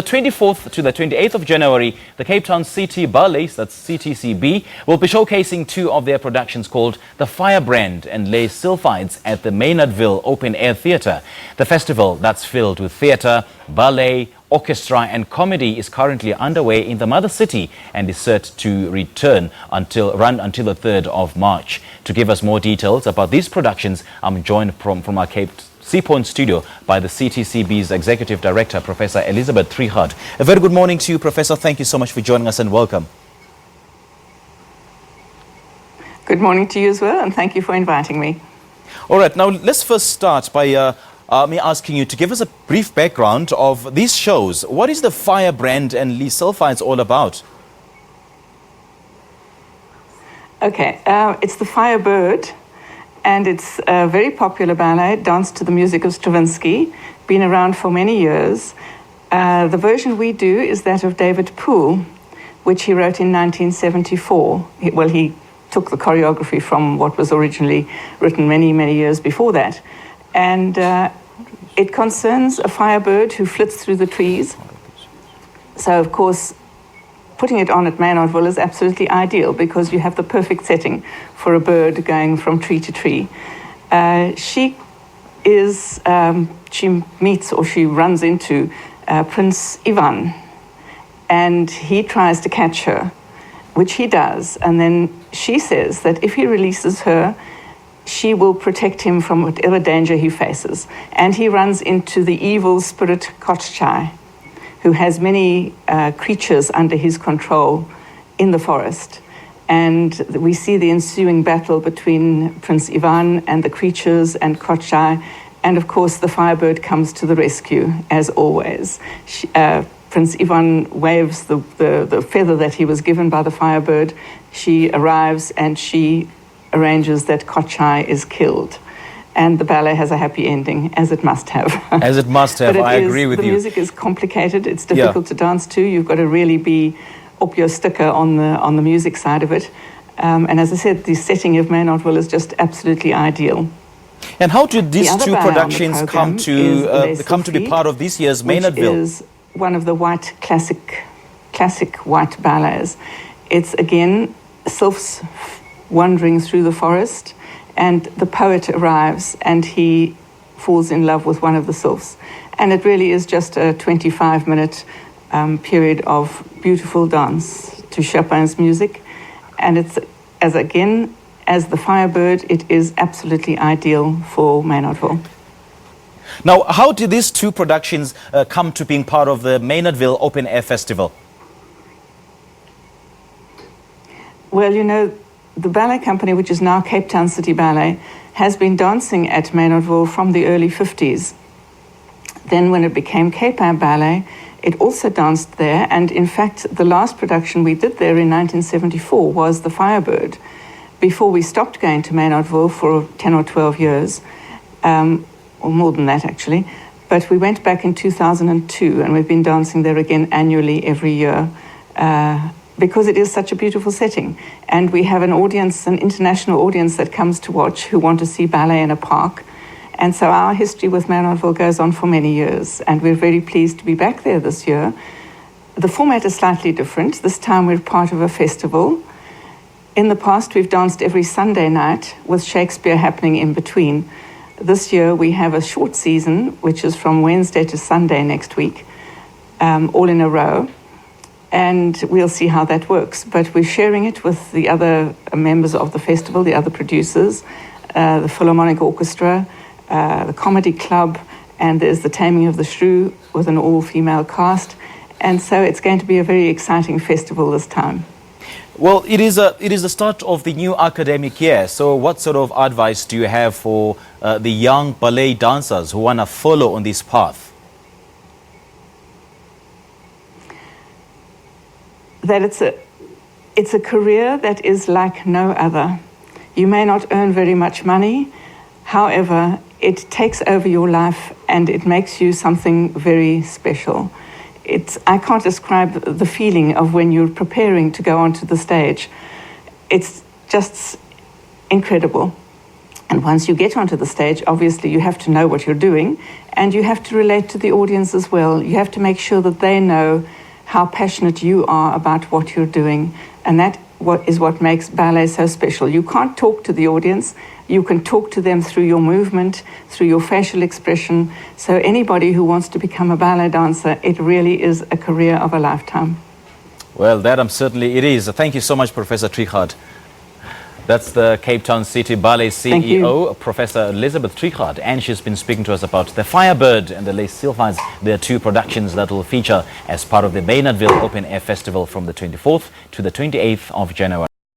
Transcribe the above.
The 24th to the 28th of January, the Cape Town City Ballet, that's CTCB, will be showcasing two of their productions called the Firebird and Sylphides at the Maynardville Open-Air Theatre. The festival that's filled with theatre, ballet, orchestra and comedy is currently underway in the mother city and is set to run until the 3rd of March. To give us more details about these productions, I'm joined from our Cape Seapoint studio by the CTCB's Executive Director, Professor Elizabeth Trihard. A very good morning to you, Professor. Thank you so much for joining us and welcome. Good morning to you as well, and thank you for inviting me. All right, now let's first start by me asking you to give us a brief background of these shows. What is the Firebird and Sylphides all about? Okay, it's the Firebird, and it's a very popular ballet, danced to the music of Stravinsky, been around for many years. The version we do is that of David Poole, which he wrote in 1974. He took the choreography from what was originally written many, many years before that. And it concerns a firebird who flits through the trees. So, of course, putting it on at Maynardville is absolutely ideal because you have the perfect setting for a bird going from tree to tree. She runs into Prince Ivan, and he tries to catch her, which he does. And then she says that if he releases her, she will protect him from whatever danger he faces. And he runs into the evil spirit Kochchai, who has many creatures under his control in the forest. And we see the ensuing battle between Prince Ivan and the creatures and Kochchai. And of course, the Firebird comes to the rescue, as always. Prince Ivan waves the feather that he was given by the Firebird. She arrives and she arranges that Kochchai is killed. And the ballet has a happy ending, as it must have. As it must have, I agree with you. The music is complicated, it's difficult to dance to. You've got to really be up your sticker on the music side of it. And as I said, the setting of Maynardville is just absolutely ideal. And how did these two productions come to be part of this year's Maynardville? Which is one of the classic white ballets. It's again sylphs wandering through the forest, and the poet arrives and he falls in love with one of the sylphs. And it really is just a 25-minute period of beautiful dance to Chopin's music. And it's, as the Firebird, it is absolutely ideal for Maynardville. Now, how did these two productions come to being part of the Maynardville Open-Air Festival? Well, you know, the ballet company, which is now Cape Town City Ballet, has been dancing at Maynardville from the early 50s. Then when it became Cape Town Ballet, it also danced there. And in fact, the last production we did there in 1974 was the Firebird, before we stopped going to Maynardville for 10 or 12 years, or more than that actually. But we went back in 2002 and we've been dancing there again annually every year, because it is such a beautiful setting. And we have an audience, an international audience that comes to watch who want to see ballet in a park. And so our history with Maynardville goes on for many years, and we're very pleased to be back there this year. The format is slightly different. This time we're part of a festival. In the past, we've danced every Sunday night with Shakespeare happening in between. This year we have a short season, which is from Wednesday to Sunday next week, all in a row. And we'll see how that works. But we're sharing it with the other members of the festival, the other producers, the Philharmonic Orchestra, the Comedy Club, and there's the Taming of the Shrew with an all-female cast. And so it's going to be a very exciting festival this time. Well, it is the start of the new academic year. So what sort of advice do you have for the young ballet dancers who want to follow on this path? That it's a career that is like no other. You may not earn very much money, however, it takes over your life and it makes you something very special. I can't describe the feeling of when you're preparing to go onto the stage. It's just incredible. And once you get onto the stage, obviously you have to know what you're doing, and you have to relate to the audience as well. You have to make sure that they know how passionate you are about what you're doing, and that is what makes ballet so special. You can't talk to the audience. You can talk to them through your movement, through your facial expression. So anybody who wants to become a ballet dancer, it really is a career of a lifetime. Well, that certainly it is. Thank you so much, Professor Trichard. That's the Cape Town City Ballet CEO, Professor Elizabeth Trichard, and she's been speaking to us about the Firebird and the Les Sylphides. There are two productions that will feature as part of the Maynardville Open-Air Festival from the 24th to the 28th of January.